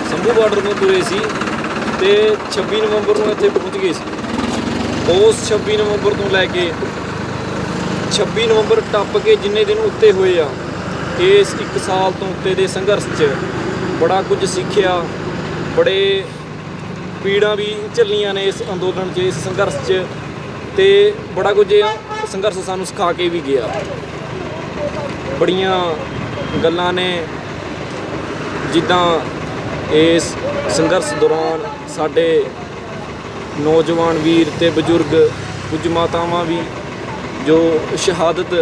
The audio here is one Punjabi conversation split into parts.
ਸੰਭੂ ਬਾਰਡਰ ਤੋਂ ਤੁਰੇ ਸੀ ਤੇ 26 ਨਵੰਬਰ ਨੂੰ ਇੱਥੇ ਪਹੁੰਚ ਗਏ ਸੀ। ਉਸ 26 ਨਵੰਬਰ ਤੋਂ ਲੈ ਕੇ 26 ਨਵੰਬਰ ਟੱਪ ਕੇ ਜਿੰਨੇ ਦਿਨ ਉੱਤੇ ਹੋਏ ਆ, ਇਸ 1 ਸਾਲ ਤੋਂ ਉੱਤੇ ਦੇ ਸੰਘਰਸ਼ 'ਚ ਬੜਾ ਕੁਝ ਸਿੱਖਿਆ। ਬੜੇ ਪੀੜਾਂ ਵੀ ਝੱਲੀਆਂ ਨੇ ਇਸ ਅੰਦੋਲਨ 'ਚ, ਇਸ ਸੰਘਰਸ਼ 'ਚ, ਤੇ ਬੜਾ ਕੁਝ ਸੰਘਰਸ਼ ਸਾਨੂੰ ਸਿਖਾ ਕੇ ਵੀ ਗਿਆ। ਬੜੀਆਂ ਗੱਲਾਂ ਨੇ, ਜਿੱਦਾਂ ਇਸ ਸੰਘਰਸ਼ ਦੌਰਾਨ ਸਾਡੇ ਨੌਜਵਾਨ ਵੀਰ ਤੇ ਬਜ਼ੁਰਗ, ਕੁਝ ਮਾਤਾਵਾਂ ਵੀ ਜੋ ਸ਼ਹਾਦਤ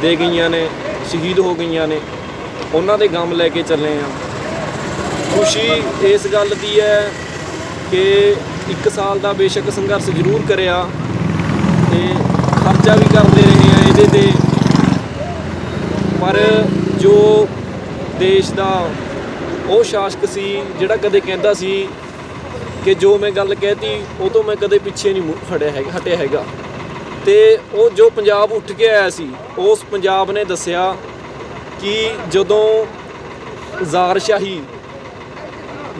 ਦੇ ਗਈਆਂ ਨੇ, ਸ਼ਹੀਦ ਹੋ ਗਈਆਂ ਨੇ, ਉਹਨਾਂ ਦੇ ਗਮ ਲੈ ਕੇ ਚੱਲੇ ਆ। ਖੁਸ਼ੀ ਇਸ ਗੱਲ ਦੀ ਹੈ ਕਿ 1 ਸਾਲ ਦਾ ਬੇਸ਼ੱਕ ਸੰਘਰਸ਼ ਜ਼ਰੂਰ ਕਰਿਆ ਤੇ ਖਰਚਾ ਵੀ ਕਰਦੇ ਰਹੇ ਆ ਇਹਦੇ ਤੇ, ਪਰ ਜੋ ਦੇਸ਼ ਦਾ ਉਹ ਸ਼ਾਸਕ ਸੀ ਜਿਹੜਾ ਕਦੇ ਕਹਿੰਦਾ ਸੀ ਕਿ ਜੋ ਮੈਂ ਗੱਲ ਕਹਿਤੀ ਉਹ ਤੋਂ ਮੈਂ ਕਦੇ ਪਿੱਛੇ ਨਹੀਂ ਹਟਿਆ ਹੈਗਾ, ਤੇ ਉਹ ਜੋ ਪੰਜਾਬ ਉੱਠ ਕੇ ਆਇਆ ਸੀ, ਉਸ ਪੰਜਾਬ ਨੇ ਦੱਸਿਆ ਕਿ ਜਦੋਂ ਜ਼ਾਰਸ਼ਾਹੀ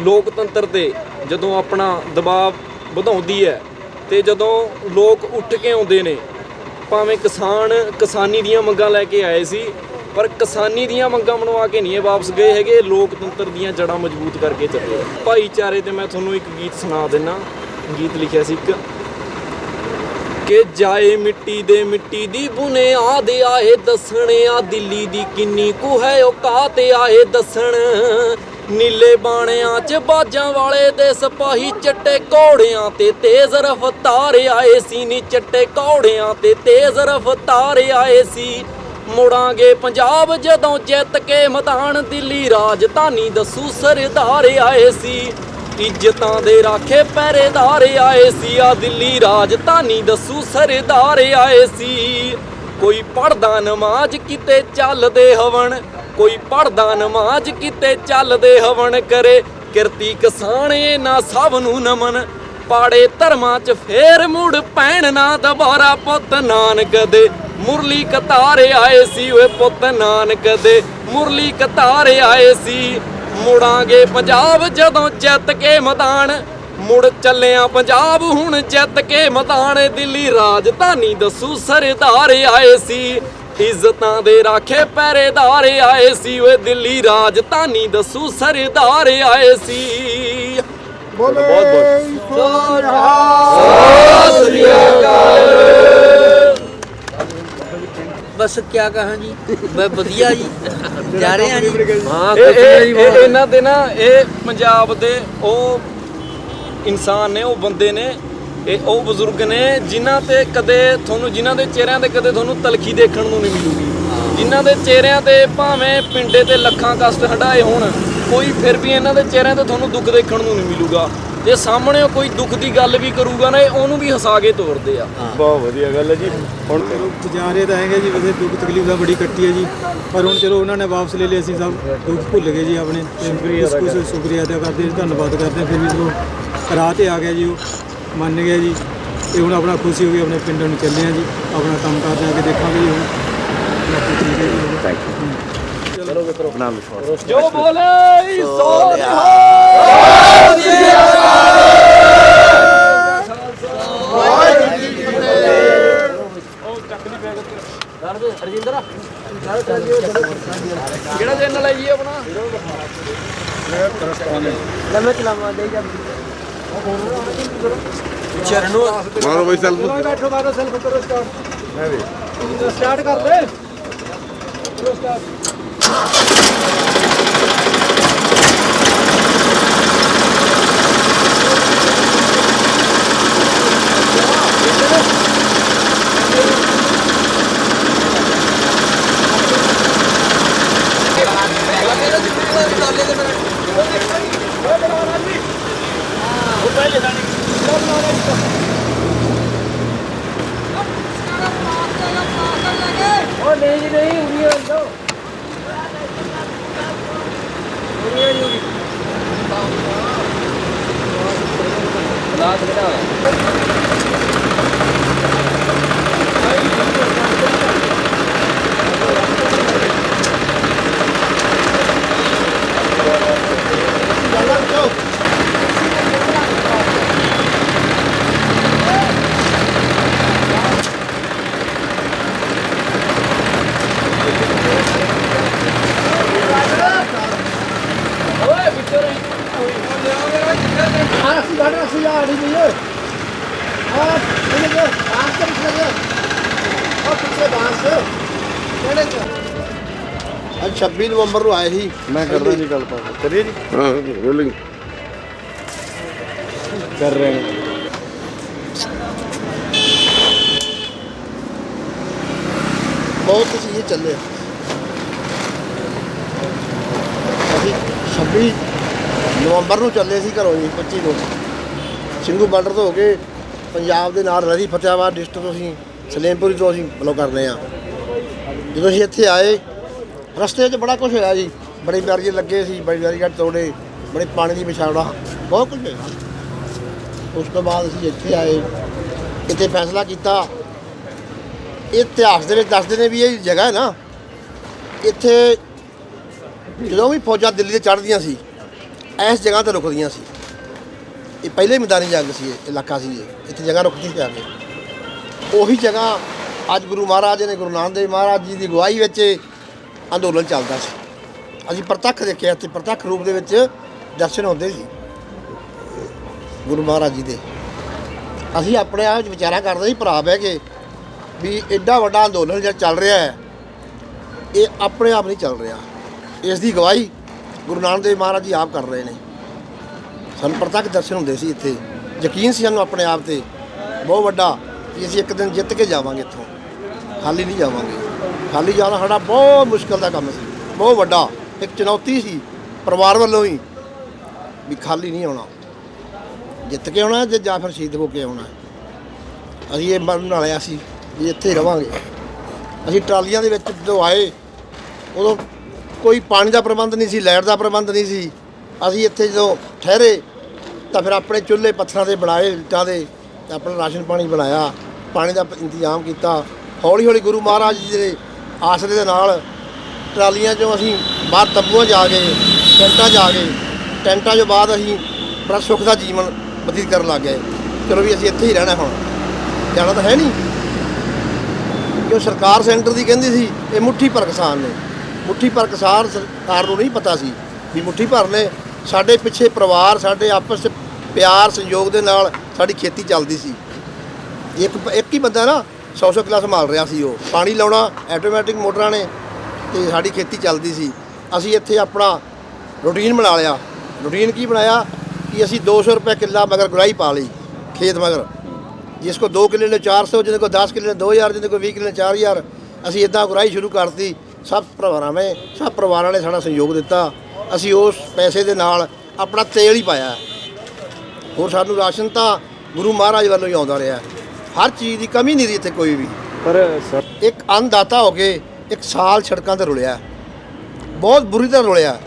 ਲੋਕਤੰਤਰ ਤੇ ਜਦੋਂ ਆਪਣਾ ਦਬਾਅ ਵਧਾਉਂਦੀ ਹੈ ਤੇ ਜਦੋਂ ਲੋਕ ਉੱਠ ਕੇ ਆਉਂਦੇ ਨੇ, ਭਾਵੇਂ ਕਿਸਾਨੀ ਦੀਆਂ ਮੰਗਾਂ ਲੈ ਕੇ ਆਏ ਸੀ, ਪਰ ਕਿਸਾਨੀ ਦੀਆਂ ਮੰਗਾਂ ਮਨਵਾ ਕੇ ਨਹੀਂ ਇਹ ਵਾਪਸ ਗਏ ਹੈਗੇ, ਲੋਕਤੰਤਰ ਦੀਆਂ ਜੜ੍ਹਾਂ ਮਜ਼ਬੂਤ ਕਰਕੇ ਚੱਲੇ। ਭਾਈਚਾਰੇ ਤੇ ਮੈਂ ਤੁਹਾਨੂੰ ਇੱਕ ਗੀਤ ਸੁਣਾ ਦਿੰਦਾ। ਗੀਤ ਲਿਖਿਆ ਸੀ ਇੱਕ ਕਿ ਜਾਏ ਮਿੱਟੀ ਦੇ ਮਿੱਟੀ ਦੀ ਬੁਨਿਆਦ ਆਏ ਦੱਸਣ, ਆ ਦਿੱਲੀ ਦੀ ਕਿੰਨੀ ਕੁ ਹੈ ਔਕਾਤ ਆਏ ਦੱਸਣ। ਨੀਲੇ ਬਾਣਿਆਂ 'ਚ ਬਾਜਾਂ ਵਾਲੇ ਦੇ ਸਿਪਾਹੀ ਚੱਟੇ ਘੋੜਿਆਂ ਤੇ ਤੇਜ਼ ਰਫ਼ਤਾਰ ਆਏ ਸੀ, ਨੀ ਚੱਟੇ ਘੋੜਿਆਂ ਤੇ ਤੇਜ਼ ਰਫ਼ਤਾਰ ਆਏ ਸੀ। ਮੁੜਾਂਗੇ ਪੰਜਾਬ ਜਦੋਂ ਜਿੱਤ ਕੇ ਮੈਦਾਨ, ਦਿੱਲੀ ਰਾਜਧਾਨੀ ਦੱਸੂ ਸਰਦਾਰ ਆਏ ਸੀ। ਇੱਜ਼ਤਾਂ ਦੇ ਰਾਖੇ ਪਹਿਰੇਦਾਰ ਆਏ ਸੀ, ਆ ਦਿੱਲੀ ਰਾਜਧਾਨੀ ਦੱਸੂ ਸਰਦਾਰ ਆਏ ਸੀ। ਕੋਈ ਪੜ੍ਹਦਾ ਨਮਾਜ਼ ਕਿਤੇ ਚੱਲਦੇ ਹਵਨ, ਕੋਈ ਪੜ੍ਹਦਾ ਨਮਾਜ਼ ਕਿਤੇ ਚੱਲਦੇ ਹਵਨ, ਕਰੇ ਕਿਰਤੀ ਕਿਸਾਨ ਇਹਨਾਂ ਸਭ ਨੂੰ ਨਮਨ। ਪਾੜੇ ਧਰਮਾਂ 'ਚ ਫੇਰ ਮੁੜ ਪੈਣ ਨਾ ਦੁਬਾਰਾ, ਪੁੱਤ ਨਾਨਕ ਦੇ ਮੁਰਲੀ ਕਤਾਰ ਆਏ ਸੀ, ਓਏ ਪੁੱਤ ਨਾਨਕ ਦੇ ਮੁਰਲੀ ਕਤਾਰ ਆਏ ਸੀ। ਮੁੜਾਂਗੇ ਪੰਜਾਬ ਜਦੋਂ ਜਿੱਤ ਕੇ ਮੈਦਾਨ, ਮੁੜ ਚੱਲਿਆ ਪੰਜਾਬ ਹੁਣ ਜਿੱਤ ਕੇ ਮੈਦਾਨ। ਦਿੱਲੀ ਰਾਜਧਾਨੀ ਦੱਸੂ ਸਰਦਾਰ ਆਏ ਸੀ, ਇੱਜ਼ਤਾਂ ਦੇ ਰਾਖੇ ਪਹਿਰੇਦਾਰ ਆਏ ਸੀ, ਓਏ ਦਿੱਲੀ ਰਾਜਧਾਨੀ ਦੱਸੂ ਸਰਦਾਰ ਆਏ ਸੀ। ਬੋਲੇ ਸਤਿ ਸ੍ਰੀ ਅਕਾਲ। बस क्या कहा जी, वधिया जी जा रहे हैं जी। हाँ, ਇਹਨਾਂ ਦੇ ਨਾ ਇਹ ਪੰਜਾਬ ਦੇ ਉਹ ਇਨਸਾਨ ਨੇ, ਉਹ ਬੰਦੇ ਨੇ, ਇਹ ਉਹ ਬਜ਼ੁਰਗ ਨੇ ਜਿਨ੍ਹਾਂ ਤੇ ਕਦੇ ਤੁਹਾਨੂੰ, ਜਿਨ੍ਹਾਂ ਦੇ ਚਿਹਰਿਆਂ ਤੇ ਕਦੇ ਤੁਹਾਨੂੰ ਤਲਖੀ ਦੇਖਣ ਨੂੰ ਨਹੀਂ ਮਿਲੂਗੀ, ਜਿਨ੍ਹਾਂ ਦੇ ਚਿਹਰਿਆਂ ਤੇ ਭਾਵੇਂ ਪਿੰਡੇ ਤੇ ਲੱਖਾਂ ਕਸ਼ਟ ਹੰਢਾਏ ਹੋਣ, ਕੋਈ ਫਿਰ ਵੀ ਇਹਨਾਂ ਦੇ ਚਿਹਰਿਆਂ ਤੇ ਤੁਹਾਨੂੰ ਦੁੱਖ ਦੇਖਣ ਨੂੰ ਨਹੀਂ ਮਿਲੂਗਾ। ਜੇ ਸਾਹਮਣੇ ਕੋਈ ਦੁੱਖ ਦੀ ਗੱਲ ਵੀ ਕਰੂਗਾ ਨਾ, ਉਹਨੂੰ ਵੀ ਹਸਾ ਕੇ ਤੋਰਦੇ ਆ। ਬਹੁਤ ਵਧੀਆ ਗੱਲ ਹੈ ਜੀ। ਹੁਣ ਜਾ ਰਹੇ ਤਾਂ ਹੈਗੇ ਜੀ, ਵੈਸੇ ਦੁੱਖ ਤਕਲੀਫ ਤਾਂ ਬੜੀ ਕੱਟੀ ਹੈ ਜੀ, ਪਰ ਹੁਣ ਚਲੋ ਉਹਨਾਂ ਨੇ ਵਾਪਸ ਲੈ ਲਿਆ, ਅਸੀਂ ਸਭ ਦੁੱਖ ਭੁੱਲ ਗਏ ਜੀ ਆਪਣੇ। ਸ਼ੁਕਰੀਆ ਅਦਾ ਕਰਦੇ, ਧੰਨਵਾਦ ਕਰਦੇ। ਫਿਰ ਵੀ ਚਲੋ ਰਾਹ 'ਤੇ ਆ ਗਿਆ ਜੀ, ਉਹ ਮੰਨ ਗਿਆ ਜੀ, ਤੇ ਹੁਣ ਆਪਣਾ ਖੁਸ਼ੀ ਹੋ ਗਈ, ਆਪਣੇ ਪਿੰਡ ਨੂੰ ਚੱਲੇ ਆ ਜੀ, ਆਪਣਾ ਕੰਮ ਕਰਦੇ ਆ ਕੇ ਦੇਖਾਂਗੇ ਜੀ। ਹੁਣ ਠੀਕ ਹੈ ਜੀ, ਥੈਂਕ ਯੂ। ਚਲੋ ਮਿੱਤਰੋ, ਬਣਾ ਵਿਸ਼ਵਾਸ ਜੋ ਬੋਲੇ ਸੋ ਨਿਹਾਲ। ਕਿਹੜਾ ਚੈਨਲ ਹੈ ਜੀ ਆਪਣਾ? मैं चलावा दे जा ਚਰਨੋ ਮਾਰੋ ਬਈ ਸੈਲਫ, ਬੈਠੋ ਮਾਰੋ ਸੈਲਫ ਕਰੋ ਸਟਾਰਟ। ਮੈਂ ਵੀ ਸਟਾਰਟ ਕਰ ਦੇ, ਕਰੋ ਸਟਾਰਟ। नहीं नहीं 26 ਨਵੰਬਰ ਨੂੰ ਆਏ ਸੀ। ਮੈਂ ਕਰਦਾ ਜੀ ਗੱਲ ਕਰੀਏ ਜੀ। ਹਾਂ ਰੋਲਿੰਗ ਕਰ ਰਹੇ ਹਾਂ। ਬਹੁਤ ਚੀਜ਼ ਚੱਲੇ ਅਸੀਂ 26 ਨਵੰਬਰ ਨੂੰ ਚੱਲੇ ਸੀ ਘਰੋਂ ਜੀ 25 ਨੂੰ ਸਿੰਘੂ ਬਾਰਡਰ ਤੋਂ ਹੋ ਕੇ ਪੰਜਾਬ ਦੇ ਨਾਲ ਰਦੀ ਫਤਿਆਬਾਦ ਡਿਸਟ੍ਰਿਕਟ ਤੋਂ ਅਸੀਂ ਸਲੇਮਪੁਰੀ ਤੋਂ ਅਸੀਂ ਫਲੋ ਕਰਦੇ ਹਾਂ। ਜਦੋਂ ਅਸੀਂ ਇੱਥੇ ਆਏ ਰਸਤੇ 'ਚ ਬੜਾ ਕੁਝ ਹੋਇਆ ਜੀ। ਬੜੇ ਬੈਰੀਅਰ ਲੱਗੇ ਸੀ, ਬੜੇ ਬੈਰੀਅਰ ਤੋੜੇ, ਬੜੇ ਪਾਣੀ ਦੀ ਵਿਛਾੜਾ, ਬਹੁਤ ਕੁਝ ਹੋਇਆ। ਉਸ ਤੋਂ ਬਾਅਦ ਅਸੀਂ ਇੱਥੇ ਆਏ, ਇੱਥੇ ਫੈਸਲਾ ਕੀਤਾ। ਇਹ ਇਤਿਹਾਸ ਦੇ ਵਿੱਚ ਦੱਸਦੇ ਨੇ ਵੀ ਇਹ ਜਗ੍ਹਾ ਹੈ ਨਾ, ਇੱਥੇ ਜਦੋਂ ਵੀ ਫੌਜਾਂ ਦਿੱਲੀ 'ਤੇ ਚੜ੍ਹਦੀਆਂ ਸੀ ਇਸ ਜਗ੍ਹਾ 'ਤੇ ਰੁਕਦੀਆਂ ਸੀ। ਇਹ ਪਹਿਲੇ ਮੈਦਾਨੀ ਜੰਗ ਸੀ, ਇਹ ਇਲਾਕਾ ਸੀ, ਇੱਥੇ ਜਗ੍ਹਾ ਰੁਕਦੀ ਸੀ ਆ ਕੇ। ਉਹੀ ਜਗ੍ਹਾ ਅੱਜ ਗੁਰੂ ਮਹਾਰਾਜ ਨੇ, ਗੁਰੂ ਨਾਨਕ ਦੇਵ ਮਹਾਰਾਜ ਜੀ ਦੀ ਅਗਵਾਈ ਵਿੱਚ ਅੰਦੋਲਨ ਚੱਲਦਾ ਸੀ। ਅਸੀਂ ਪ੍ਰਤੱਖ ਦੇਖਿਆ, ਇੱਥੇ ਪ੍ਰਤੱਖ ਰੂਪ ਦੇ ਵਿੱਚ ਦਰਸ਼ਨ ਹੁੰਦੇ ਸੀ ਗੁਰੂ ਮਹਾਰਾਜ ਜੀ ਦੇ। ਅਸੀਂ ਆਪਣੇ ਆਪ 'ਚ ਵਿਚਾਰਾਂ ਕਰਦੇ ਸੀ ਭਰਾ ਬਹਿ ਕੇ ਵੀ ਐਡਾ ਵੱਡਾ ਅੰਦੋਲਨ ਜਿਹੜਾ ਚੱਲ ਰਿਹਾ ਹੈ ਇਹ ਆਪਣੇ ਆਪ ਨਹੀਂ ਚੱਲ ਰਿਹਾ, ਇਸ ਦੀ ਅਗਵਾਈ ਗੁਰੂ ਨਾਨਕ ਦੇਵ ਮਹਾਰਾਜ ਜੀ ਆਪ ਕਰ ਰਹੇ ਨੇ। ਸਾਨੂੰ ਪ੍ਰਤੱਖ ਦਰਸ਼ਨ ਹੁੰਦੇ ਸੀ ਇੱਥੇ, ਯਕੀਨ ਸੀ ਸਾਨੂੰ ਆਪਣੇ ਆਪ 'ਤੇ ਬਹੁਤ ਵੱਡਾ ਕਿ ਅਸੀਂ ਇੱਕ ਦਿਨ ਜਿੱਤ ਕੇ ਜਾਵਾਂਗੇ ਇੱਥੋਂ, ਖਾਲੀ ਨਹੀਂ ਜਾਵਾਂਗੇ। ਖਾਲੀ ਜਾਣਾ ਸਾਡਾ ਬਹੁਤ ਮੁਸ਼ਕਲ ਦਾ ਕੰਮ ਸੀ, ਬਹੁਤ ਵੱਡਾ ਇੱਕ ਚੁਣੌਤੀ ਸੀ ਪਰਿਵਾਰ ਵੱਲੋਂ ਹੀ ਵੀ ਖਾਲੀ ਨਹੀਂ ਆਉਣਾ, ਜਿੱਤ ਕੇ ਆਉਣਾ ਤੇ ਜਾਂ ਫਿਰ ਸ਼ਹੀਦ ਹੋ ਕੇ ਆਉਣਾ। ਅਸੀਂ ਇਹ ਮਨ ਬਣਾ ਲਿਆ ਸੀ ਵੀ ਇੱਥੇ ਹੀ ਰਵਾਂਗੇ। ਅਸੀਂ ਟਰਾਲੀਆਂ ਦੇ ਵਿੱਚ ਜਦੋਂ ਆਏ ਉਦੋਂ ਕੋਈ ਪਾਣੀ ਦਾ ਪ੍ਰਬੰਧ ਨਹੀਂ ਸੀ, ਲਾਈਟ ਦਾ ਪ੍ਰਬੰਧ ਨਹੀਂ ਸੀ। ਅਸੀਂ ਇੱਥੇ ਜਦੋਂ ਠਹਿਰੇ ਤਾਂ ਫਿਰ ਆਪਣੇ ਚੁੱਲ੍ਹੇ ਪੱਥਰਾਂ ਦੇ ਬਣਾਏ, ਇੱਟਾਂ ਦੇ, ਤੇ ਆਪਣਾ ਰਾਸ਼ਨ ਪਾਣੀ ਬਣਾਇਆ, ਪਾਣੀ ਦਾ ਇੰਤਜ਼ਾਮ ਕੀਤਾ। ਹੌਲੀ ਹੌਲੀ ਗੁਰੂ ਮਹਾਰਾਜ ਜੀ ਦੇ ਆਸਰੇ ਦੇ ਨਾਲ ਟਰਾਲੀਆਂ 'ਚੋਂ ਅਸੀਂ ਬਾਹਰ ਤੰਬੂਆਂ 'ਚ ਆ ਗਏ, ਟੈਂਟਾਂ 'ਚ ਆ ਗਏ। ਟੈਂਟਾਂ 'ਚੋਂ ਬਾਅਦ ਅਸੀਂ ਬੜਾ ਸੁੱਖ ਦਾ ਜੀਵਨ ਬਤੀਤ ਕਰਨ ਲੱਗ ਗਏ। ਚਲੋ ਵੀ ਅਸੀਂ ਇੱਥੇ ਹੀ ਰਹਿਣਾ, ਹੁਣ ਜਾਣਾ ਤਾਂ ਹੈ ਨਹੀਂ। ਕਿਉਂ ਸਰਕਾਰ ਸੈਂਟਰ ਦੀ ਕਹਿੰਦੀ ਸੀ ਇਹ ਮੁੱਠੀ ਭਰ ਕਿਸਾਨ ਨੇ। ਮੁੱਠੀ ਭਰ ਕਿਸਾਨ ਸਰਕਾਰ ਨੂੰ ਨਹੀਂ ਪਤਾ ਸੀ ਵੀ ਮੁੱਠੀ ਭਰ ਨੇ। ਸਾਡੇ ਪਿੱਛੇ ਪਰਿਵਾਰ, ਸਾਡੇ ਆਪਸ 'ਚ ਪਿਆਰ ਸੰਯੋਗ ਦੇ ਨਾਲ ਸਾਡੀ ਖੇਤੀ ਚੱਲਦੀ ਸੀ। ਇੱਕ ਹੀ ਬੰਦਾ ਨਾ 100 ਕਿੱਲਾ ਸੰਭਾਲ ਰਿਹਾ ਸੀ। ਉਹ ਪਾਣੀ ਲਾਉਣਾ ਆਟੋਮੈਟਿਕ ਮੋਟਰਾਂ ਨੇ ਤੇ ਸਾਡੀ ਖੇਤੀ ਚੱਲਦੀ ਸੀ। ਅਸੀਂ ਇੱਥੇ ਆਪਣਾ ਰੂਟੀਨ ਬਣਾ ਲਿਆ। ਰੂਟੀਨ ਕੀ ਬਣਾਇਆ ਕਿ ਅਸੀਂ 200 ਰੁਪਏ ਕਿੱਲਾ ਮਗਰ ਗੁਰਾਈ ਪਾ ਲਈ ਖੇਤ ਮਗਰ। ਜਿਸ ਕੋ 2 ਕਿੱਲੇ ਨੇ 400, ਜਿਹਦੇ ਕੋ 10 ਕਿੱਲੇ ਨੇ 2000, ਜਿਹਦੇ ਕੋ 20 ਕਿੱਲੇ ਨੇ 4000। ਅਸੀਂ ਇੱਦਾਂ ਗੁਰਾਈ ਸ਼ੁਰੂ ਕਰਤੀ। ਸਭ ਪਰਿਵਾਰਾਂ ਨੇ ਸਾਡਾ ਸਹਿਯੋਗ ਦਿੱਤਾ। ਅਸੀਂ ਉਸ ਪੈਸੇ ਦੇ ਨਾਲ ਆਪਣਾ ਤੇਲ ਹੀ ਪਾਇਆ। ਹੋਰ ਸਾਨੂੰ ਰਾਸ਼ਨ ਤਾਂ ਗੁਰੂ ਮਹਾਰਾਜ ਵੱਲੋਂ ਹੀ ਆਉਂਦਾ ਰਿਹਾ। ਹਰ ਚੀਜ਼ ਦੀ ਕਮੀ ਨਹੀਂ ਰਹੀ ਇੱਥੇ ਕੋਈ ਵੀ। ਪਰ ਸਰ ਇੱਕ ਅੰਨਦਾਤਾ ਹੋ ਕੇ ਇੱਕ ਸਾਲ ਸੜਕਾਂ ਤੇ ਰੁਲਿਆ, ਬਹੁਤ ਬੁਰੀ ਤਰ੍ਹਾਂ ਰੁਲਿਆ।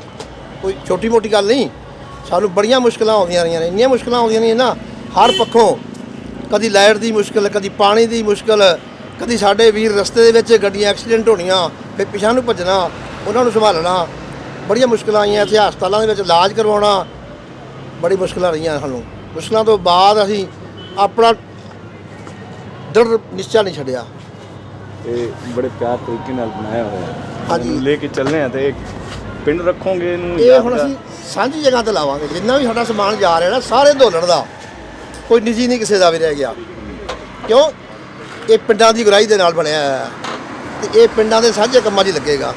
ਕੋਈ ਛੋਟੀ ਮੋਟੀ ਗੱਲ ਨਹੀਂ। ਸਾਨੂੰ ਬੜੀਆਂ ਮੁਸ਼ਕਲਾਂ ਆਉਂਦੀਆਂ ਰਹੀਆਂ ਨੇ, ਇੰਨੀਆਂ ਮੁਸ਼ਕਲਾਂ ਆਉਂਦੀਆਂ ਨੇ ਨਾ ਹਰ ਪੱਖੋਂ। ਕਦੀ ਲਾਈਟ ਦੀ ਮੁਸ਼ਕਲ, ਕਦੀ ਪਾਣੀ ਦੀ ਮੁਸ਼ਕਲ, ਕਦੀ ਸਾਡੇ ਵੀਰ ਰਸਤੇ ਦੇ ਵਿੱਚ ਗੱਡੀਆਂ ਐਕਸੀਡੈਂਟ ਹੋਣੀਆਂ, ਫਿਰ ਪਿਛਾਂ ਨੂੰ ਭੱਜਣਾ, ਉਹਨਾਂ ਨੂੰ ਸੰਭਾਲਣਾ। ਬੜੀਆਂ ਮੁਸ਼ਕਲਾਂ ਆਈਆਂ ਇੱਥੇ। ਹਸਪਤਾਲਾਂ ਦੇ ਵਿੱਚ ਇਲਾਜ ਕਰਵਾਉਣਾ, ਬੜੀ ਮੁਸ਼ਕਲਾਂ ਰਹੀਆਂ ਸਾਨੂੰ। ਮੁਸ਼ਕਲਾਂ ਤੋਂ ਬਾਅਦ ਅਸੀਂ ਆਪਣਾ ਦ੍ਰਿੜ ਨਿਸ਼ਚਾ ਨਹੀਂ ਛੱਡਿਆ। ਇਹ ਬੜੇ ਪਿਆਰ ਤਰੀਕੇ ਨਾਲ ਬਣਾਇਆ ਹੋਇਆ ਹੈ। ਹਾਂਜੀ। ਲੈ ਕੇ ਚੱਲਦੇ ਆ ਤੇ ਪਿੰਡ ਰੱਖੋਗੇ ਇਹਨੂੰ। ਇਹ ਹੁਣ ਅਸੀਂ ਸਾਂਝੀ ਜਗ੍ਹਾ ਤੇ ਲਾਵਾਂਗੇ। ਜਿੰਨਾ ਵੀ ਸਾਡਾ ਸਮਾਨ ਜਾ ਰਿਹਾ ਨਾ ਸਾਰੇ ਅੰਦੋਲਨ ਦਾ, ਕੋਈ ਨਿੱਜੀ ਨਹੀਂ ਕਿਸੇ ਦਾ ਵੀ ਰਹਿ ਗਿਆ। ਕਿਉਂ? ਇਹ ਪਿੰਡਾਂ ਦੀ ਗੁਰਾਈ ਦੇ ਨਾਲ ਬਣਿਆ ਹੈ ਤੇ ਇਹ ਪਿੰਡਾਂ ਦੇ ਸਾਂਝੇ ਕੰਮਾਂ 'ਚ ਲੱਗੇਗਾ।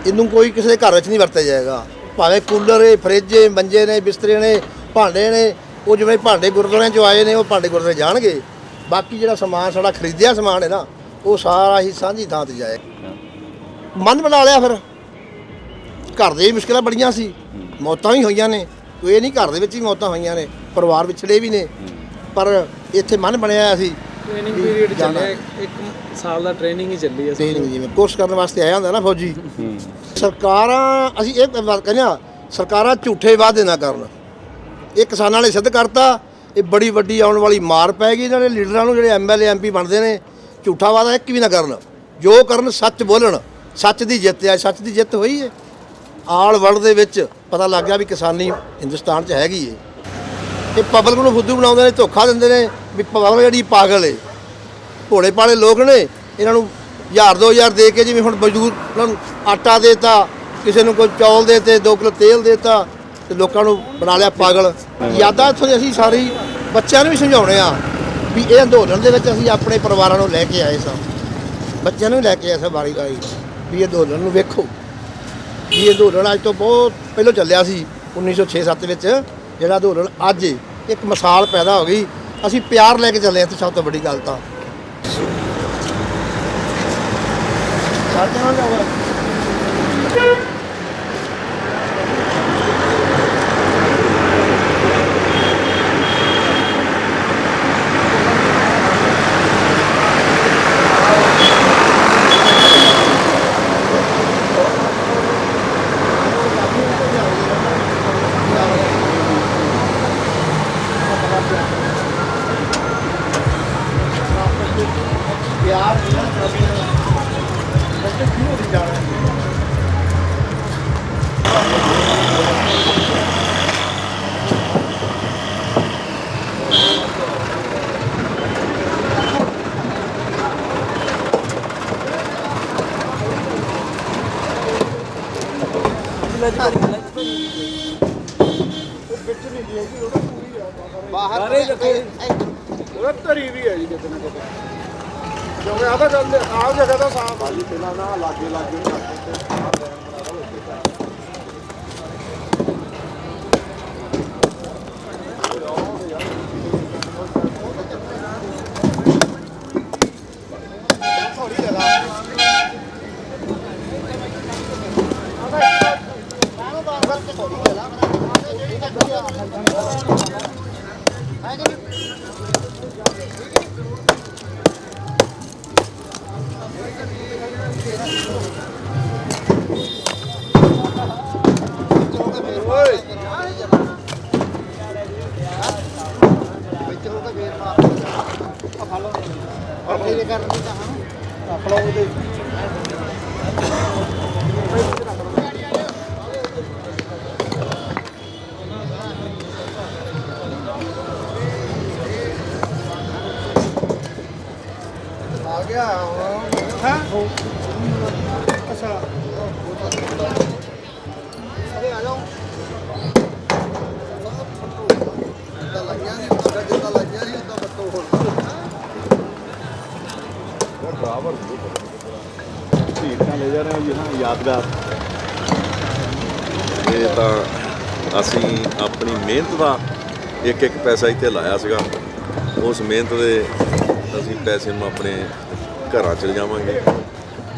ਇਹਨੂੰ ਕੋਈ ਕਿਸੇ ਦੇ ਘਰ ਵਿੱਚ ਨਹੀਂ ਵਰਤਿਆ ਜਾਏਗਾ। ਭਾਵੇਂ ਕੂਲਰ ਏ, ਫਰਿੱਜ ਏ, ਮੰਜੇ ਨੇ, ਬਿਸਤਰੇ ਨੇ, ਭਾਂਡੇ ਨੇ, ਉਹ ਜਿਵੇਂ ਭਾਂਡੇ ਗੁਰਦੁਆਰਿਆਂ 'ਚੋਂ ਆਏ ਨੇ ਉਹ ਭਾਂਡੇ ਗੁਰਦੁਆਰੇ ਜਾਣਗੇ। ਬਾਕੀ ਜਿਹੜਾ ਸਮਾਨ ਸਾਡਾ ਖਰੀਦਿਆ ਸਮਾਨ ਹੈ ਨਾ ਉਹ ਸਾਰਾ ਹੀ ਸਾਂਝੀ ਥਾਂ 'ਤੇ ਜਾਏ। ਮਨ ਬਣਾ ਲਿਆ। ਫਿਰ ਘਰ ਦੇ ਵੀ ਮੁਸ਼ਕਲਾਂ ਬੜੀਆਂ ਸੀ, ਮੌਤਾਂ ਵੀ ਹੋਈਆਂ ਨੇ। ਕੋਈ ਇਹ ਨਹੀਂ ਘਰ ਦੇ ਵਿੱਚ ਵੀ ਮੌਤਾਂ ਹੋਈਆਂ ਨੇ, ਪਰਿਵਾਰ ਵਿਛੜੇ ਵੀ ਨੇ, ਪਰ ਇੱਥੇ ਮਨ ਬਣਿਆ ਸੀ। ਟ੍ਰੇਨਿੰਗ ਪੀਰੀਅਡ ਚੱਲਿਆ, 1 ਸਾਲ ਦਾ ਟ੍ਰੇਨਿੰਗ ਹੀ ਚੱਲੀ ਹੈ। ਟ੍ਰੇਨਿੰਗ ਜਿਵੇਂ ਕੋਰਸ ਕਰਨ ਵਾਸਤੇ ਆਇਆ ਹੁੰਦਾ ਨਾ ਫੌਜੀ। ਸਰਕਾਰਾਂ, ਅਸੀਂ ਇਹ ਕਹਿੰਦੇ ਹਾਂ ਸਰਕਾਰਾਂ ਝੂਠੇ ਵਾਅਦੇ ਨਾ ਕਰਨ। ਇਹ ਕਿਸਾਨਾਂ ਨੇ ਸਿੱਧ ਕਰਤਾ। ਇਹ ਬੜੀ ਵੱਡੀ ਆਉਣ ਵਾਲੀ ਮਾਰ ਪੈ ਗਈ ਇਹਨਾਂ ਦੇ ਲੀਡਰਾਂ ਨੂੰ, ਜਿਹੜੇ MLA MP ਬਣਦੇ ਨੇ। ਝੂਠਾ ਵਾਅਦਾ ਇੱਕ ਵੀ ਨਾ ਕਰਨ, ਜੋ ਕਰਨ ਸੱਚ ਬੋਲਣ। ਸੱਚ ਦੀ ਜਿੱਤ ਹੈ, ਸੱਚ ਦੀ ਜਿੱਤ ਹੋਈ ਹੈ। ਆਲ ਵਰਲਡ ਦੇ ਵਿੱਚ ਪਤਾ ਲੱਗ ਗਿਆ ਵੀ ਕਿਸਾਨੀ ਹਿੰਦੁਸਤਾਨ 'ਚ ਹੈਗੀ ਹੈ। ਇਹ ਪਬਲਿਕ ਨੂੰ ਫੁੱਦੂ ਬਣਾਉਂਦੇ ਨੇ, ਧੋਖਾ ਦਿੰਦੇ ਨੇ ਵੀ ਪਬਲਿਕ ਜਿਹੜੀ ਪਾਗਲ ਹੈ। ਭੋਲੇ ਭਾਲੇ ਲੋਕ ਨੇ, ਇਹਨਾਂ ਨੂੰ 1000-2000 ਦੇ ਕੇ, ਜਿਵੇਂ ਹੁਣ ਮਜ਼ਦੂਰ ਉਹਨਾਂ ਨੂੰ ਆਟਾ ਦੇਤਾ, ਕਿਸੇ ਨੂੰ ਕੋਈ ਚੌਲ ਦੇਤੇ, 2 ਕਿਲੋ ਤੇਲ ਦੇਤਾ ਤੇ ਲੋਕਾਂ ਨੂੰ ਬਣਾ ਲਿਆ ਪਾਗਲ। ਯਾਦਾਂ ਇੱਥੋਂ ਦੀ ਅਸੀਂ ਸਾਰੀ ਬੱਚਿਆਂ ਨੂੰ ਵੀ ਸਮਝਾਉਣੇ ਆ ਵੀ ਇਹ ਅੰਦੋਲਨ ਦੇ ਵਿੱਚ ਅਸੀਂ ਆਪਣੇ ਪਰਿਵਾਰਾਂ ਨੂੰ ਲੈ ਕੇ ਆਏ ਸਾਂ। ਬੱਚਿਆਂ ਨੂੰ ਲੈ ਕੇ ਆਏ ਸਾਂ ਵਾਰੀ ਵੀ ਇਹ ਅੰਦੋਲਨ ਨੂੰ ਵੇਖੋ। ਵੀ ਇਹ ਅੰਦੋਲਨ ਅੱਜ ਤੋਂ ਬਹੁਤ ਪਹਿਲਾਂ ਚੱਲਿਆ ਸੀ 1906-7 ਵਿੱਚ। ਜਿਹੜਾ ਅੰਦੋਲਨ ਅੱਜ ਇੱਕ ਮਿਸਾਲ ਪੈਦਾ ਹੋ ਗਈ। ਅਸੀਂ ਪਿਆਰ ਲੈ ਕੇ ਚੱਲੇ ਇੱਥੇ, ਸਭ ਤੋਂ ਵੱਡੀ ਗੱਲ ਤਾਂ ਪਿਆਰ ਧਰੀ ਵੀ ਹੈ ਜੀ ਕਿਤੇ ਨਾ ਕਿਤੇ, ਕਿਉਂਕਿ ਆਹ ਤਾਂ ਗੱਲ ਆਹ ਜਗ੍ਹਾ ਤਾਂ ਸਾਫ ਆ ਜੀ। ਪਹਿਲਾਂ ਨਾ ਲਾਗੇ ਆ ਗਿਆ ਹਾਂ। ਅੱਛਾ ਅਰੇ ਆ ਜਾਓ। ਜਿੱਦਾਂ ਲੱਗਿਆ ਸੀ ਉਦਾਂ ਬੱਤੋ ਹੋਰ ਬਰਾਬਰ ਢੀਠਾਂ ਲੈ ਜਾ ਰਹੇ ਜੀ। ਹਾਂ, ਯਾਦਗਾਰ ਇਹ ਤਾਂ ਅਸੀਂ ਆਪਣੀ ਮਿਹਨਤ ਦਾ ਇੱਕ ਪੈਸਾ ਇੱਥੇ ਲਾਇਆ ਸੀਗਾ। ਉਸ ਮਿਹਨਤ ਦੇ ਅਸੀਂ ਪੈਸੇ ਨੂੰ ਆਪਣੇ ਘਰਾਂ ਚਲੇ ਜਾਵਾਂਗੇ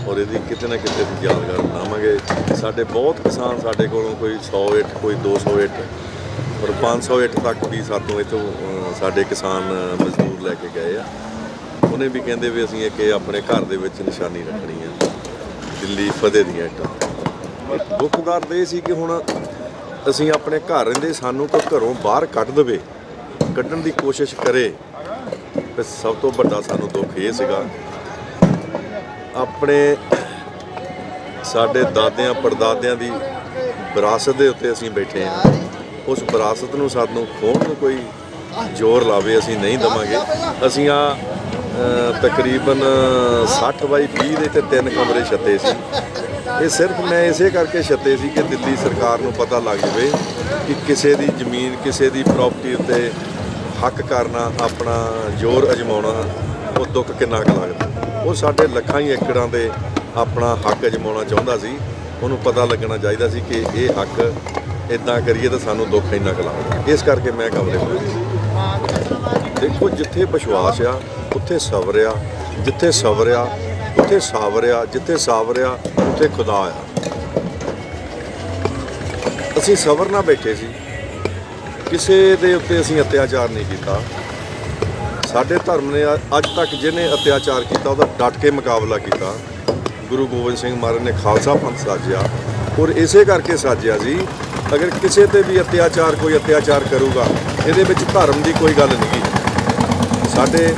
ਔਰ ਇਹਦੀ ਕਿਤੇ ਨਾ ਕਿਤੇ ਅਸੀਂ ਯਾਦਗਾਰ ਬਣਾਵਾਂਗੇ। ਸਾਡੇ ਬਹੁਤ ਕਿਸਾਨ ਸਾਡੇ ਕੋਲੋਂ ਕੋਈ 100 ਇੱਟ, ਕੋਈ 200 ਇੱਟ ਔਰ 500 ਇੱਟ ਤੱਕ ਵੀ ਸਾਤੋਂ ਇੱਥੋਂ ਸਾਡੇ ਕਿਸਾਨ ਮਜ਼ਦੂਰ ਲੈ ਕੇ ਗਏ ਆ। ਉਹਨੇ ਵੀ ਕਹਿੰਦੇ ਵੀ ਅਸੀਂ ਇੱਕ ਇਹ ਆਪਣੇ ਘਰ ਦੇ ਵਿੱਚ ਨਿਸ਼ਾਨੀ ਰੱਖਣੀ ਆ, ਦਿੱਲੀ ਫਤਿਹ ਦੀਆਂ ਇੱਟਾਂ। ਦੁੱਖ ਦਰਦ ਇਹ ਸੀ ਕਿ ਹੁਣ ਅਸੀਂ ਆਪਣੇ ਘਰ ਰਹਿੰਦੇ, ਸਾਨੂੰ ਕੋਈ ਘਰੋਂ ਬਾਹਰ ਕੱਢ ਦੇਵੇ, ਕੱਢਣ ਦੀ ਕੋਸ਼ਿਸ਼ ਕਰੇ। ਤੇ ਸਭ ਤੋਂ ਵੱਡਾ ਸਾਨੂੰ ਦੁੱਖ ਇਹ ਸੀਗਾ, ਆਪਣੇ ਸਾਡੇ ਦਾਦਿਆਂ ਪੜਦਾਦਿਆਂ ਦੀ ਵਿਰਾਸਤ ਦੇ ਉੱਤੇ ਅਸੀਂ ਬੈਠੇ ਹਾਂ। ਉਸ ਵਿਰਾਸਤ ਨੂੰ ਸਾਨੂੰ ਖੋਹਣ ਨੂੰ ਕੋਈ ਜ਼ੋਰ ਲਾਵੇ, ਅਸੀਂ ਨਹੀਂ ਦੇਵਾਂਗੇ। ਅਸੀਂ ਤਕਰੀਬਨ 60 ਬਾਈ 20 ਦੇ ਤੇ 3 ਕਮਰੇ ਛੱਤੇ ਸੀ। ਇਹ ਸਿਰਫ ਮੈਂ ਇਸੇ ਕਰਕੇ ਛੱਤੇ ਸੀ ਕਿ ਦਿੱਲੀ ਸਰਕਾਰ ਨੂੰ ਪਤਾ ਲੱਗ ਜਾਵੇ ਕਿ ਕਿਸੇ ਦੀ ਜ਼ਮੀਨ, ਕਿਸੇ ਦੀ ਪ੍ਰਾਪਰਟੀ ਉੱਤੇ ਹੱਕ ਕਰਨਾ, ਆਪਣਾ ਜ਼ੋਰ ਅਜਮਾਉਣਾ, ਉਹ ਦੁੱਖ ਕਿੰਨਾ ਕੁ ਲੱਗਦਾ। ਉਹ ਸਾਡੇ ਲੱਖਾਂ ਹੀ ਏਕੜਾਂ ਦੇ ਆਪਣਾ ਹੱਕ ਅਜਮਾਉਣਾ ਚਾਹੁੰਦਾ ਸੀ। ਉਹਨੂੰ ਪਤਾ ਲੱਗਣਾ ਚਾਹੀਦਾ ਸੀ ਕਿ ਇਹ ਹੱਕ ਇੱਦਾਂ ਕਰੀਏ ਤਾਂ ਸਾਨੂੰ ਦੁੱਖ ਇੰਨਾ ਕੁ ਲੱਗਦਾ। ਇਸ ਕਰਕੇ ਮੈਂ ਕਮਰੇ ਬਣਾਏ। ਦੇਖੋ, ਜਿੱਥੇ ਵਿਸ਼ਵਾਸ ਆ ਉੱਥੇ ਸਬਰ ਆ, ਜਿੱਥੇ ਸਬਰ ਆ ਉੱਥੇ ਸਾਬਰ ਆ, ਜਿੱਥੇ ਸਾਬਰ ਆ ਉੱਥੇ ਖੁਦਾ ਆ। ਅਸੀਂ ਸਬਰ ਨਾਲ ਬੈਠੇ ਸੀ, ਕਿਸੇ ਦੇ ਉੱਤੇ ਅਸੀਂ ਅਤਿਆਚਾਰ ਨਹੀਂ ਕੀਤਾ। ਸਾਡੇ ਧਰਮ ਨੇ ਅੱਜ ਤੱਕ ਜਿਹਨੇ ਅਤਿਆਚਾਰ ਕੀਤਾ ਉਹਦਾ ਡਟ ਕੇ ਮੁਕਾਬਲਾ ਕੀਤਾ। ਗੁਰੂ ਗੋਬਿੰਦ ਸਿੰਘ ਮਹਾਰਾਜ ਨੇ ਖਾਲਸਾ ਪੰਥ ਸਾਜਿਆ ਔਰ ਇਸੇ ਕਰਕੇ ਸਾਜਿਆ ਸੀ। ਅਗਰ ਕਿਸੇ ਤੇ ਵੀ ਕੋਈ ਅਤਿਆਚਾਰ ਕਰੂਗਾ, ਇਹਦੇ ਵਿੱਚ ਧਰਮ ਦੀ ਕੋਈ ਗੱਲ ਨਹੀਂ। ਸਾਡੇ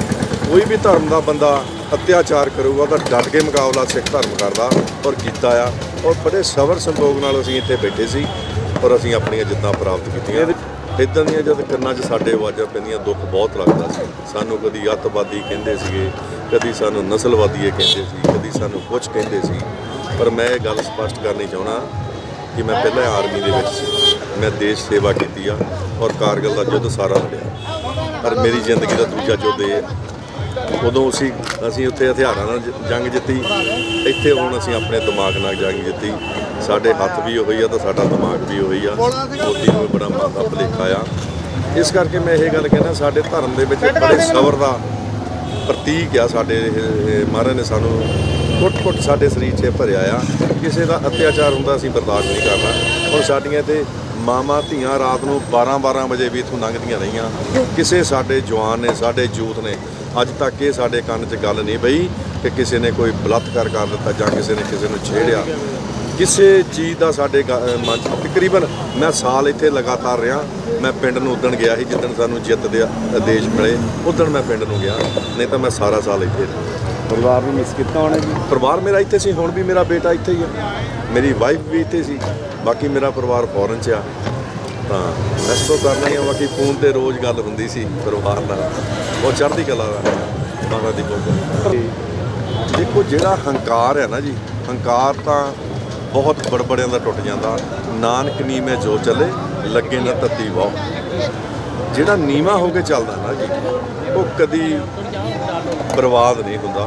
ਕੋਈ ਵੀ ਧਰਮ ਦਾ ਬੰਦਾ ਅਤਿਆਚਾਰ ਕਰੂਗਾ ਉਹਦਾ ਡਟ ਕੇ ਮੁਕਾਬਲਾ ਸਿੱਖ ਧਰਮ ਕਰਦਾ ਔਰ ਕੀਤਾ ਆ। ਔਰ ਬੜੇ ਸਬਰ ਸੰਤੋਖ ਨਾਲ ਅਸੀਂ ਇੱਥੇ ਬੈਠੇ ਸੀ ਔਰ ਅਸੀਂ ਆਪਣੀਆਂ ਜਿੱਤਾਂ ਪ੍ਰਾਪਤ ਕੀਤੀਆਂ। ਇੱਦਾਂ ਦੀਆਂ ਜਦ ਕੰਨਾਂ 'ਚ ਸਾਡੇ ਆਵਾਜ਼ਾਂ ਪੈਂਦੀਆਂ ਦੁੱਖ ਬਹੁਤ ਲੱਗਦਾ ਸੀ। ਸਾਨੂੰ ਕਦੀ ਅੱਤਵਾਦੀ ਕਹਿੰਦੇ ਸੀਗੇ, ਕਦੀ ਸਾਨੂੰ ਨਸਲਵਾਦੀਏ ਕਹਿੰਦੇ ਸੀ, ਕਦੀ ਸਾਨੂੰ ਕੁਛ ਕਹਿੰਦੇ ਸੀ। ਪਰ ਮੈਂ ਇਹ ਗੱਲ ਸਪਸ਼ਟ ਕਰਨੀ ਚਾਹੁੰਦਾ ਕਿ ਮੈਂ ਪਹਿਲਾਂ ਆਰਮੀ ਦੇ ਵਿੱਚ ਸੀ, ਮੈਂ ਦੇਸ਼ ਸੇਵਾ ਕੀਤੀ ਆ ਔਰ ਕਾਰਗਿਲ ਦਾ ਯੁੱਧ ਸਾਰਾ ਲੜਿਆ। ਪਰ ਮੇਰੀ ਜ਼ਿੰਦਗੀ ਦਾ ਦੂਜਾ ਯੁੱਧ ਇਹ ਉਦੋਂ ਅਸੀਂ ਉੱਥੇ ਹਥਿਆਰਾਂ ਨਾਲ ਜੰਗ ਜਿੱਤੀ, ਇੱਥੇ ਹੁਣ ਅਸੀਂ ਆਪਣੇ ਦਿਮਾਗ ਨਾਲ ਜੰਗ ਜਿੱਤੀ। ਸਾਡੇ ਹੱਥ ਵੀ ਉਹੀ ਆ ਤਾਂ ਸਾਡਾ ਦਿਮਾਗ ਵੀ ਉਹੀ ਆ। ਮੋਦੀ ਨੂੰ ਬੜਾ ਮਾਤਾ ਭੁਲੇਖਾ ਆ। ਇਸ ਕਰਕੇ ਮੈਂ ਇਹ ਗੱਲ ਕਹਿੰਦਾ, ਸਾਡੇ ਧਰਮ ਦੇ ਵਿੱਚ ਬੜੇ ਸਬਰ ਦਾ ਪ੍ਰਤੀਕ ਆ। ਸਾਡੇ ਇਹ ਮਹਾਰਾਜ ਨੇ ਸਾਨੂੰ ਕੁੱਟ ਸਾਡੇ ਸਰੀਰ 'ਚ ਭਰਿਆ ਆ। ਕਿਸੇ ਦਾ ਅਤਿਆਚਾਰ ਹੁੰਦਾ ਅਸੀਂ ਬਰਦਾਸ਼ਤ ਨਹੀਂ ਕਰਨਾ। ਹੁਣ ਸਾਡੀਆਂ ਤੇ ਮਾਵਾਂ ਧੀਆਂ ਰਾਤ ਨੂੰ 12 ਵਜੇ ਵੀ ਇੱਥੋਂ ਲੰਘਦੀਆਂ ਰਹੀਆਂ। ਕਿਸੇ ਸਾਡੇ ਜਵਾਨ ਨੇ, ਸਾਡੇ ਯੂਥ ਨੇ ਅੱਜ ਤੱਕ ਇਹ ਸਾਡੇ ਕੰਨ 'ਚ ਗੱਲ ਨਹੀਂ ਪਈ ਕਿ ਕਿਸੇ ਨੇ ਕੋਈ ਬਲਾਤਕਾਰ ਕਰ ਦਿੱਤਾ ਜਾਂ ਕਿਸੇ ਨੇ ਕਿਸੇ ਨੂੰ ਛੇੜਿਆ। ਕਿਸੇ ਚੀਜ਼ ਦਾ ਸਾਡੇ ਮਨ 'ਚ ਤਕਰੀਬਨ ਮੈਂ ਸਾਲ ਇੱਥੇ ਲਗਾਤਾਰ ਰਿਹਾ। ਮੈਂ ਪਿੰਡ ਨੂੰ ਉਦਣ ਗਿਆ ਸੀ ਜਿੱਦਣ ਸਾਨੂੰ ਜਿੱਤ ਦੇ ਆਦੇਸ਼ ਮਿਲੇ, ਉਦਣ ਮੈਂ ਪਿੰਡ ਨੂੰ ਗਿਆ, ਨਹੀਂ ਤਾਂ ਮੈਂ ਸਾਰਾ ਸਾਲ ਇੱਥੇ ਰਿਹਾ। ਪਰਿਵਾਰ ਨੂੰ ਮਿਸ ਕੀਤਾ ਹੋਣਾ ਜੀ? ਪਰਿਵਾਰ ਮੇਰਾ ਇੱਥੇ ਸੀ, ਹੁਣ ਵੀ ਮੇਰਾ ਬੇਟਾ ਇੱਥੇ ਹੀ ਆ, ਮੇਰੀ ਵਾਈਫ ਵੀ ਇੱਥੇ ਸੀ, ਬਾਕੀ ਮੇਰਾ ਪਰਿਵਾਰ ਫੋਰਨ 'ਚ ਆ। ਤਾਂ ਇਸ ਤੋਂ ਕਰਨਾ ਹੀ ਆ। ਬਾਕੀ ਫੋਨ ਤੇ ਰੋਜ਼ ਗੱਲ ਹੁੰਦੀ ਸੀ ਪਰਿਵਾਰ ਨਾਲ, ਉਹ ਚੜ੍ਹਦੀ ਕਲਾ ਦਾ ਬਾਬਾ ਦੀ ਬੋਲ। ਦੇਖੋ ਜਿਹੜਾ ਹੰਕਾਰ ਹੈ ਨਾ ਜੀ, ਹੰਕਾਰ ਤਾਂ ਬਹੁਤ ਬੜਬੜਿਆਂ ਦਾ ਟੁੱਟ ਜਾਂਦਾ। ਨਾਨਕ ਨੀਵੇਂ ਜੋ ਚੱਲੇ ਲੱਗੇ ਨਾ ਤੱਤੀ ਵਾਹ। ਜਿਹੜਾ ਨੀਵਾਂ ਹੋ ਕੇ ਚੱਲਦਾ ਨਾ ਜੀ, ਉਹ ਕਦੀ ਬਰਬਾਦ ਨਹੀਂ ਹੁੰਦਾ,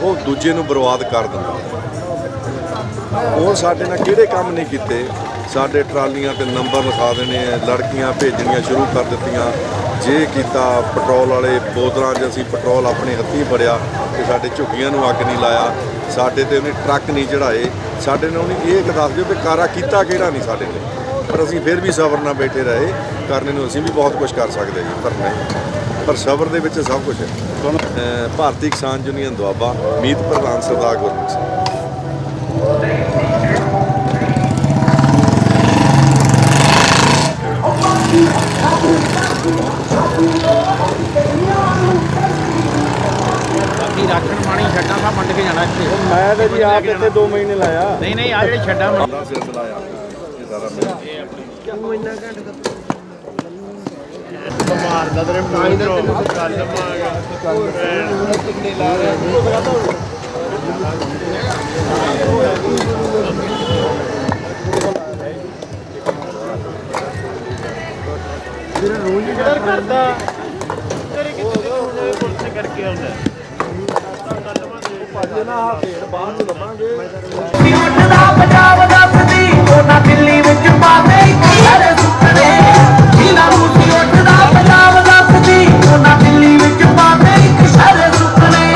ਉਹ ਦੂਜੇ ਨੂੰ ਬਰਬਾਦ ਕਰ ਦਿੰਦਾ। ਉਹ ਸਾਡੇ ਨਾਲ ਕਿਹੜੇ ਕੰਮ ਨਹੀਂ ਕੀਤੇ। ਸਾਡੇ ਟਰਾਲੀਆਂ ਤੇ ਨੰਬਰ ਲਿਖਾ ਦੇਣੇ, ਲੜਕੀਆਂ ਭੇਜਣੀਆਂ ਸ਼ੁਰੂ ਕਰ ਦਿੱਤੀਆਂ। ਜੇ ਕੀਤਾ ਪੈਟਰੋਲ ਵਾਲੇ ਬੋਤਲਾਂ 'ਚ ਅਸੀਂ ਪੈਟਰੋਲ ਆਪਣੇ ਹੱਥੀਂ ਫੜਿਆ ਤੇ ਸਾਡੇ ਝੁੱਗੀਆਂ ਨੂੰ ਅੱਗ ਨਹੀਂ ਲਾਇਆ। ਸਾਡੇ ਤੇ ਉਹਨੇ ਟਰੱਕ ਨਹੀਂ ਚੜਾਏ। ਸਾਡੇ ਨਾਲ ਉਹਨੇ ਇਹ ਦੱਸ ਦਿਓ ਕਿ ਕਾਰਾ ਕੀਤਾ ਕਿਹੜਾ ਨਹੀਂ ਸਾਡੇ ਨੇ, ਪਰ ਅਸੀਂ ਫਿਰ ਵੀ ਸਬਰ ਨਾਲ ਬੈਠੇ ਰਹੇ। ਕਰਨੇ ਨੂੰ ਅਸੀਂ ਵੀ ਬਹੁਤ ਕੁਝ ਕਰ ਸਕਦੇ ਜੀ, ਪਰ ਨਹੀਂ, ਪਰ ਸਬਰ ਦੇ ਵਿੱਚ ਸਭ ਕੁਝ ਹੈ। ਭਾਰਤੀ ਕਿਸਾਨ ਯੂਨੀਅਨ ਦੁਆਬਾ, ਮੀਤ ਪ੍ਰਧਾਨ ਸਰਦਾਰ ਗੁਰਮੁਖ ਸਿੰਘ। ਬਾਕੀ ਰਾਸ਼ਨ ਪਾਣੀ ਛੱਡਾਂ ਦਾ ਵੰਡ ਕੇ ਜਾਣਾ ਇੱਥੇ। ਮੈਂ ਤਾਂ ਜੀ ਆਪ ਇੱਥੇ 2 ਮਹੀਨੇ ਲਾਇਆ। ਨਹੀਂ ਆ ਜਿਹੜੇ ਛੱਡਾਂ ਦਾ ਸਿਲਸਿਲਾ ਆ ਇਹ ਸਾਰਾ ਮਾਰਦਾ ਤੇਰੇ ਪਾਣੀ ਦਾ ਤੈਨੂੰ ਕੱਲ ਜਿਹੜਾ ਰੋਜ਼ ਜਿਹੜਾ ਕਰਦਾ ਤੇਰੇ ਕਿਤੇ ਉਹਨੇ ਕੁਰਸੀ ਕਰਕੇ ਆਉਂਦਾ ਭੱਜ ਨਾ ਆ ਭੇੜ ਬਾਹਰ ਨੂੰ ਲਵਾਂਗੇ। ਉੱਠਦਾ ਪੰਜਾਬ ਦੱਸਦੀ ਉਹਨਾਂ ਦਿੱਲੀ ਵਿੱਚ ਪਾਦੇ ਸਾਰੇ ਸੁਪਨੇ ਜਿਨ੍ਹਾਂ ਨੂੰ ਸੀ ਉੱਠਦਾ ਪੰਜਾਬ ਦੱਸਦੀ ਉਹਨਾਂ ਦਿੱਲੀ ਵਿੱਚ ਪਾਦੇ ਸਾਰੇ ਸੁਪਨੇ।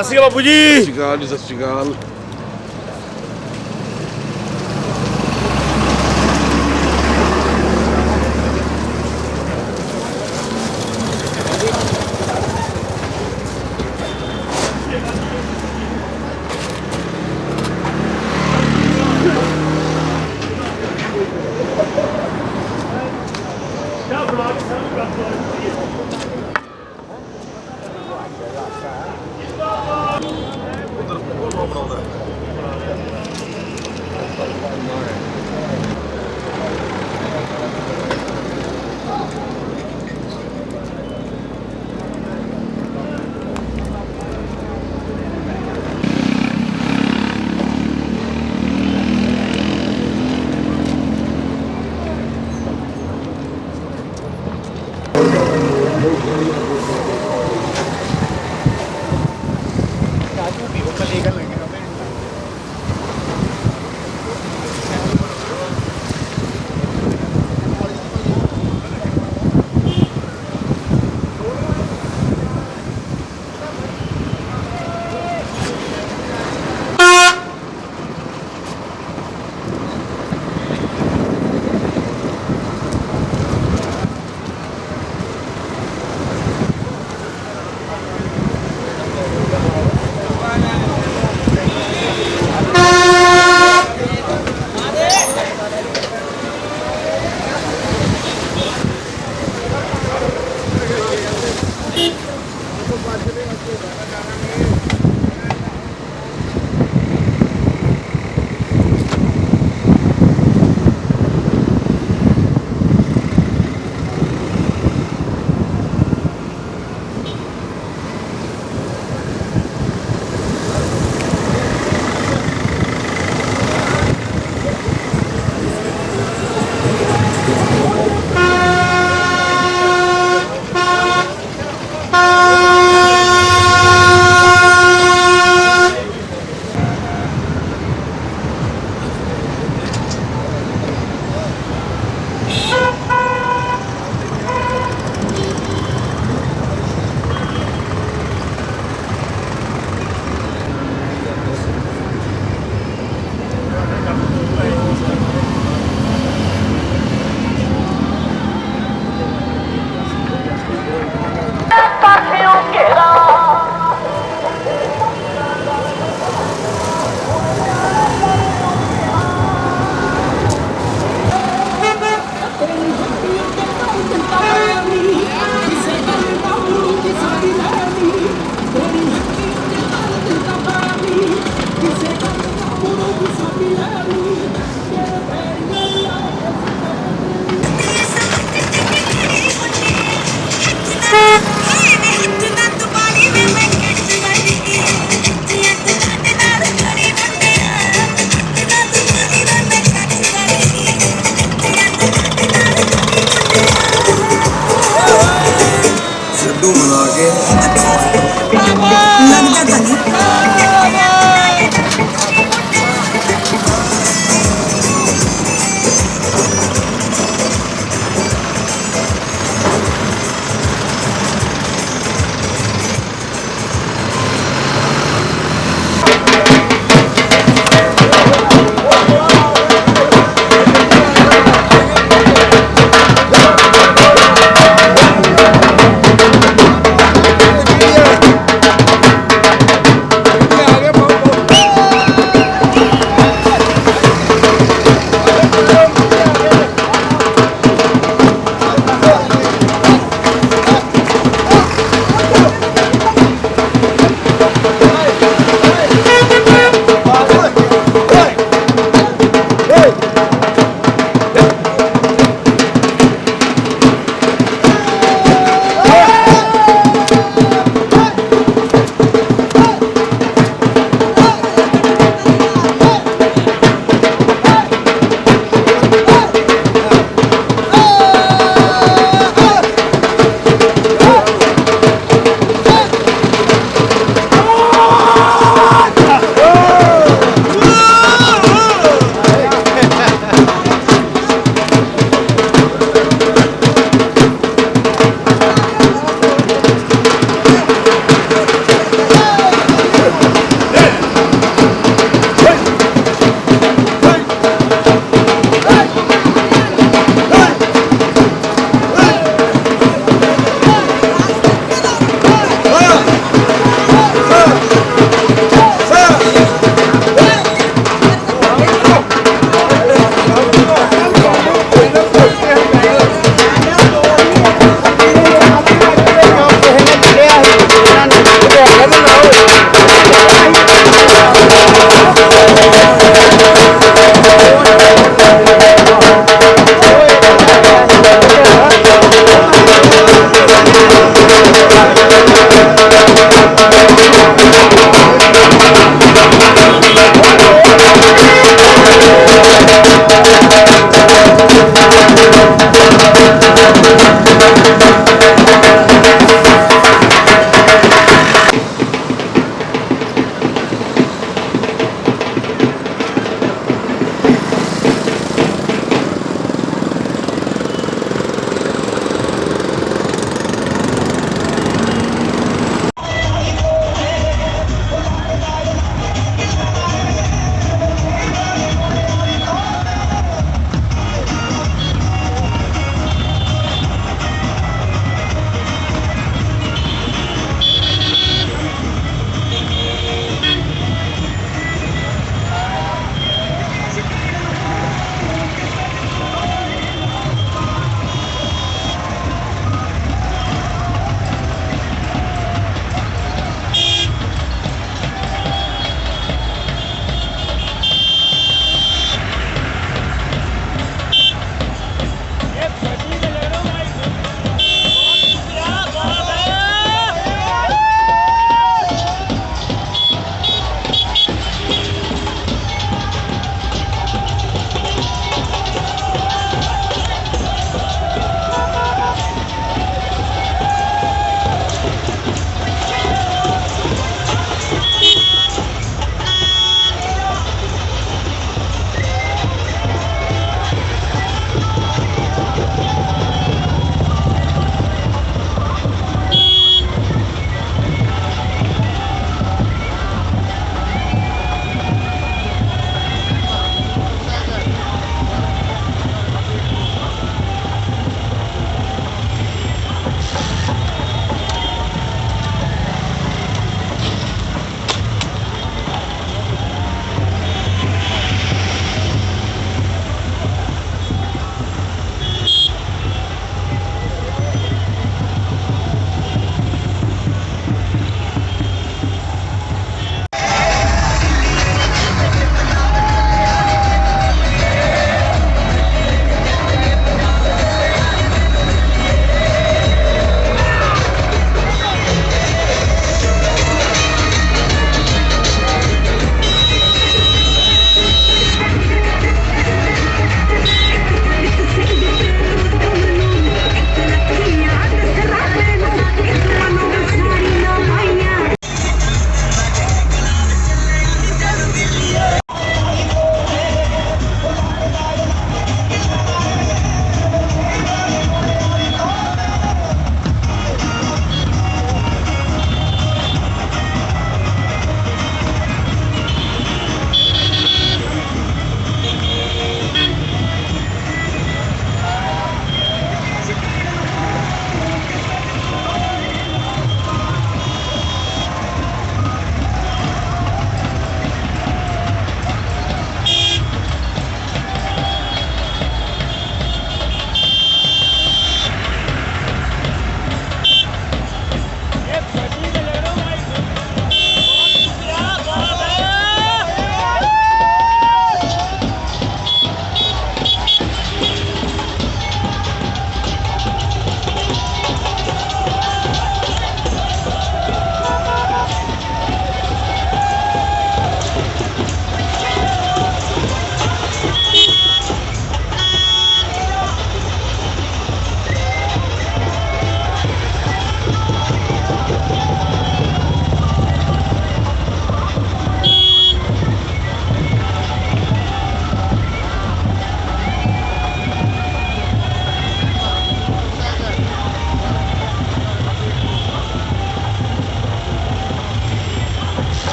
ਅਸੀਂ ਬਾਪੂ ਜੀ। ਸਤਿ ਸ਼੍ਰੀ ਅਕਾਲ ਜੀ, ਸਤਿ ਸ਼੍ਰੀ ਅਕਾਲ। ਰਾਜੂ ਵੀ ਉਹ ਕੱਲੇ